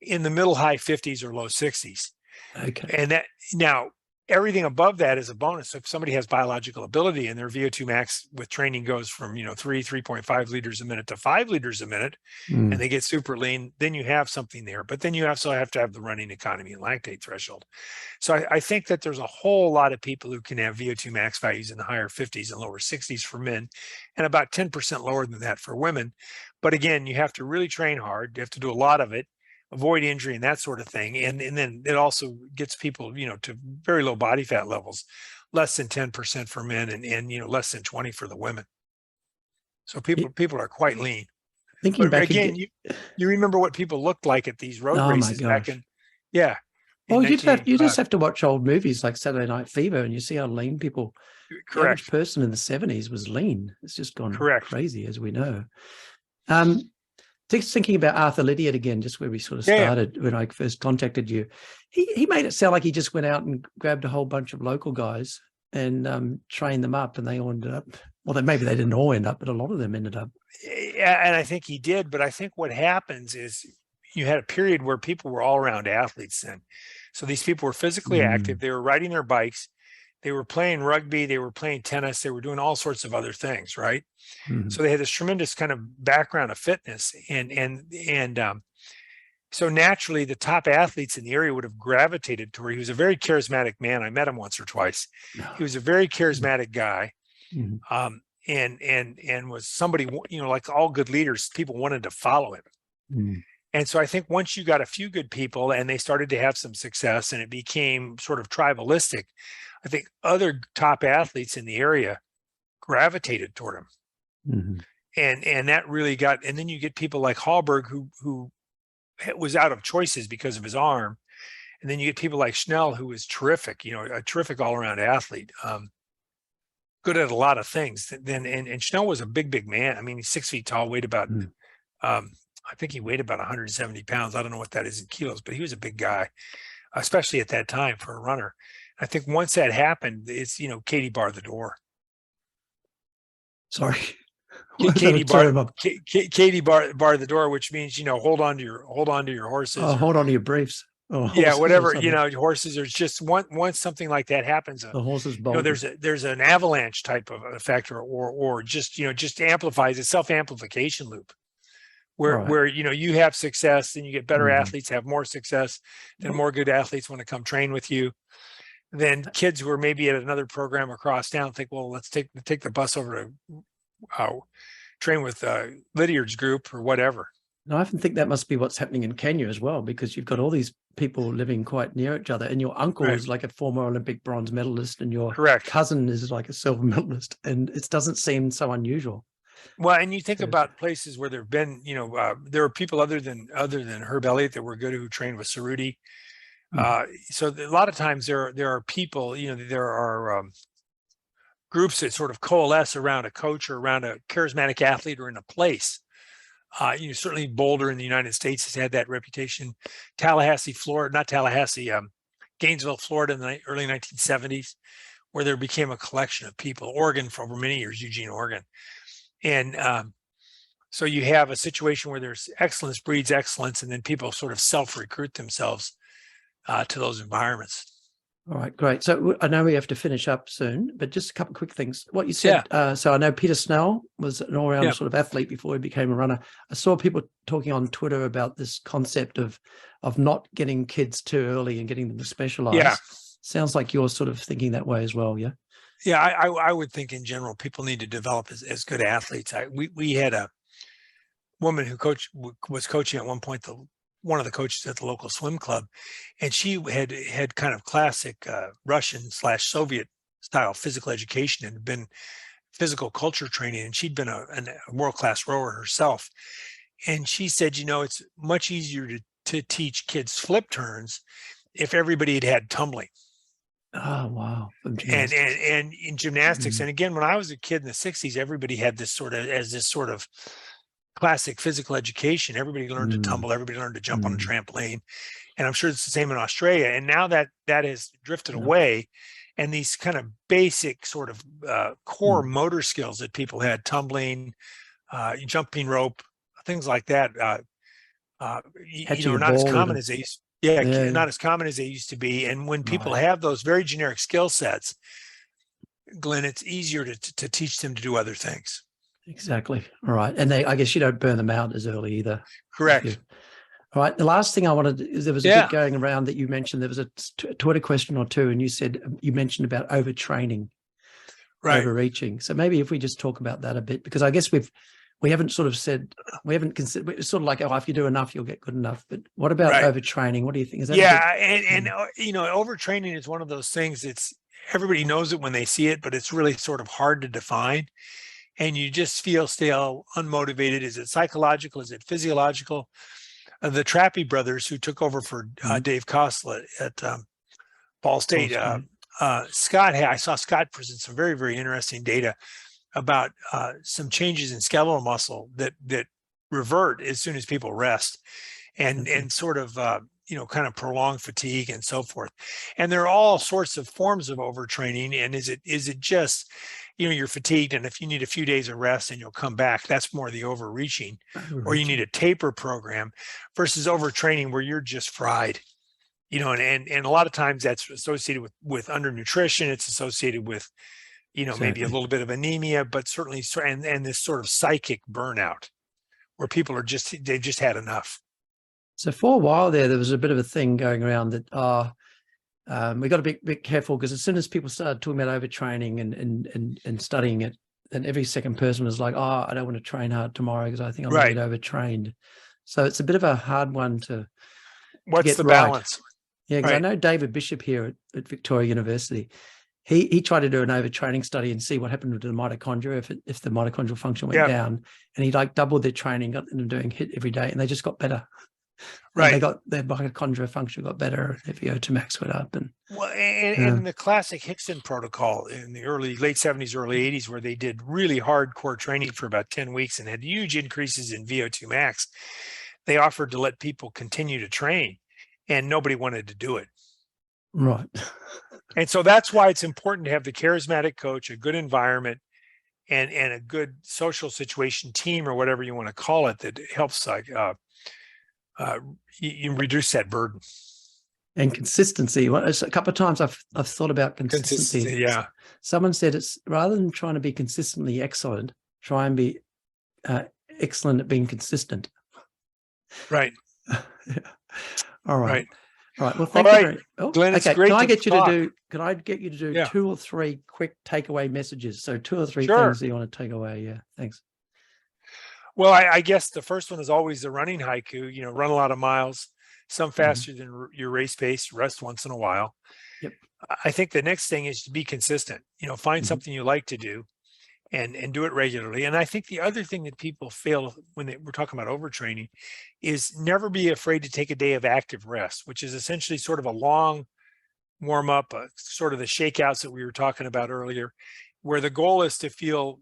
in the middle high 50s or low 60s. Okay. And that now everything above that is a bonus. So if somebody has biological ability and their VO2 max with training goes from 3.5 liters a minute to 5 liters a minute, and they get super lean, then you have something there. But then you also have to have the running economy and lactate threshold. So I think that there's a whole lot of people who can have VO2 max values in the higher 50s and lower 60s for men, and about 10% lower than that for women. But again, you have to really train hard. You have to do a lot of it, avoid injury and that sort of thing. And then it also gets people, to very low body fat levels, less than 10% for men and less than 20 for the women. So people are quite lean. Thinking back again, you remember what people looked like at these road races back in, Well, you just have to watch old movies like Saturday Night Fever, and you see how lean people. Correct. The average person in the 70s was lean. It's just gone crazy, as we know. Just thinking about Arthur Lydiard again, just where we sort of started when I first contacted you. He made it sound like he just went out and grabbed a whole bunch of local guys and trained them up, and they all ended up. Well, maybe they didn't all end up, but a lot of them ended up. And I think he did. But I think what happens is you had a period where people were all around athletes then. So these people were physically active. They were riding their bikes. They were playing rugby. They were playing tennis. They were doing all sorts of other things, right? So they had this tremendous kind of background of fitness. So naturally, the top athletes in the area would have gravitated toward. He was a very charismatic man. I met him once or twice. He was a very charismatic guy. And was somebody, like all good leaders, people wanted to follow him. And so I think once you got a few good people and they started to have some success and it became sort of tribalistic, I think other top athletes in the area gravitated toward him. And that really and then you get people like Harbig who was out of choices because of his arm. And then you get people like Snell, who was terrific, a terrific all-around athlete. Good at a lot of things. And Snell was a big man. I mean, he's 6 feet tall, weighed about, I think he weighed about 170 pounds. I don't know what that is in kilos, but he was a big guy, especially at that time for a runner. I think once that happened, it's, Katie barred the door. Sorry. Katie barred the door, which means, hold on to your horses. Hold on to your briefs. Whatever, horses, or just once something like that happens, the horses bolt. There's an avalanche type of effect or just amplifies a self-amplification loop where you have success, then you get better athletes have more success, then more good athletes want to come train with you. Then kids who are maybe at another program across town think, well, let's take the bus over to train with Lydiard's group or whatever. And I often think that must be what's happening in Kenya as well, because you've got all these people living quite near each other, and your uncle is like a former Olympic bronze medalist, and your cousin is like a silver medalist, and it doesn't seem so unusual. Well, and you think about places where there've been, there are people other than Herb Elliot that were good who trained with Cerutty. So a lot of times there are people, there are groups that sort of coalesce around a coach or around a charismatic athlete or in a place. Certainly Boulder in the United States has had that reputation. Tallahassee, Florida, not Tallahassee, Gainesville, Florida in the early 1970s, where there became a collection of people. Oregon for over many years, Eugene, Oregon. And so you have a situation where there's excellence breeds excellence, and then people sort of self-recruit themselves to those environments. All right, great. So I know we have to finish up soon, but just a couple of quick things. What you said, so I know Peter Snell was an all-round sort of athlete before he became a runner. I saw people talking on Twitter about this concept of not getting kids too early and getting them to specialize. Yeah. Sounds like you're sort of thinking that way as well, yeah? Yeah, I would think in general, people need to develop as good athletes. We had a woman who was coaching at one point, one of the coaches at the local swim club, and she had kind of classic Russian/Soviet style physical education and been physical culture training, and she'd been a world-class rower herself. And she said, it's much easier to teach kids flip turns if everybody had tumbling. Oh, wow. From and gymnastics. and in gymnastics. Mm. And again, when I was a kid in the 60s, everybody had this sort of classic physical education. Everybody learned to Mm. tumble, everybody learned to jump on a Mm. trampoline. And I'm sure it's the same in Australia. And now that has drifted Yeah. away, and these kind of basic sort of core Mm. motor skills that people had, tumbling, jumping rope, things like that, Catching a not as ball common even. as they used. Yeah, Not as common as they used to be. And when people right. have those very generic skill sets, Glenn, it's easier to teach them to do other things. Exactly. All right. And I guess you don't burn them out as early either. Correct. All right. The last thing I wanted is there was a Yeah. bit going around that you mentioned. There was a Twitter question or two, and you mentioned about overtraining, Right. overreaching. So maybe if we just talk about that a bit, because I guess we haven't sort of said, we haven't considered, it's sort of like, oh, if you do enough, you'll get good enough. But what about Right. overtraining? What do you think? Is that and overtraining is one of those things. It's everybody knows it when they see it, but it's really sort of hard to define. And you just feel stale, unmotivated. Is it psychological? Is it physiological? The Trappy brothers, who took over for Dave Costill at Ball State, Scott, I saw Scott present some very, very interesting data about some changes in skeletal muscle that revert as soon as people rest, and sort of kind of prolonged fatigue and so forth. And there are all sorts of forms of overtraining. And is it just you're fatigued, and if you need a few days of rest and you'll come back, that's more the overreaching. Or you need a taper program, versus overtraining where you're just fried. And a lot of times that's associated with undernutrition. It's associated with maybe a little bit of anemia, but certainly and this sort of psychic burnout where people are they've just had enough. So for a while there was a bit of a thing going around that we got to be careful, because as soon as people started talking about overtraining and studying it, then every second person was like, oh, I don't want to train hard tomorrow because I think I'm going to get overtrained. So it's a bit of a hard one to get the balance. Yeah, because I know David Bishop here at Victoria University, he tried to do an overtraining study and see what happened to the mitochondria if the mitochondrial function went down, and he doubled their training, got them doing HIIT every day, and they just got better. Right. They got their mitochondria function got better, their VO2 max went up. And the classic Hickson protocol in the late 70s, early 80s, where they did really hardcore training for about 10 weeks and had huge increases in VO2 max, they offered to let people continue to train, and nobody wanted to do it. Right. And so that's why it's important to have the charismatic coach, a good environment, and a good social situation, team, or whatever you want to call it, that helps you reduce that burden. And consistency. A couple of times I've thought about consistency. Yeah. Someone said it's rather than trying to be consistently excellent, try and be excellent at being consistent. Right. Yeah. All right. Right. All right. Well, thank you very much. Glenn, it's great. Can I get you to do 2 or 3 quick takeaway messages? So 2 or 3 things that you want to take away. Yeah. Thanks. Well, I guess the first one is always the running haiku, run a lot of miles, some faster than your race pace, rest once in a while. Yep. I think the next thing is to be consistent, find something you like to do and do it regularly. And I think the other thing that people fail when we're talking about overtraining is never be afraid to take a day of active rest, which is essentially sort of a long warm up, sort of the shakeouts that we were talking about earlier, where the goal is to feel,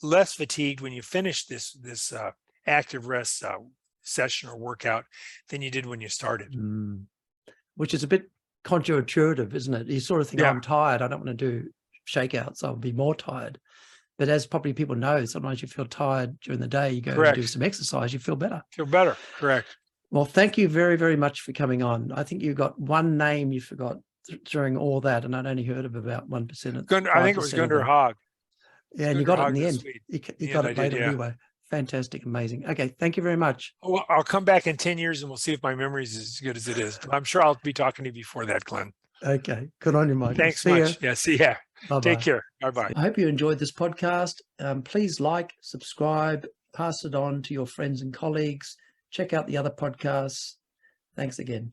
less fatigued when you finish this active rest session or workout than you did when you started. Which is a bit counterintuitive, isn't it? You sort of think, I'm tired, I don't want to do shakeouts, I'll be more tired. But as probably people know, sometimes you feel tired during the day, you go and do some exercise, you feel better. Correct. Well, thank you very, very much for coming on. I think you got one name you forgot during all that, and I'd only heard of about 1%. I think it was Gunnar Hogg. Yeah, and you got it in the end. You got it later anyway. Fantastic, amazing. Okay, thank you very much. Well, I'll come back in 10 years and we'll see if my memory is as good as it is. But I'm sure I'll be talking to you before that, Glenn. Okay, good on you, Michael. Thanks much. Yeah, see ya. Bye-bye. Take care. Bye-bye. I hope you enjoyed this podcast. Please like, subscribe, pass it on to your friends and colleagues. Check out the other podcasts. Thanks again.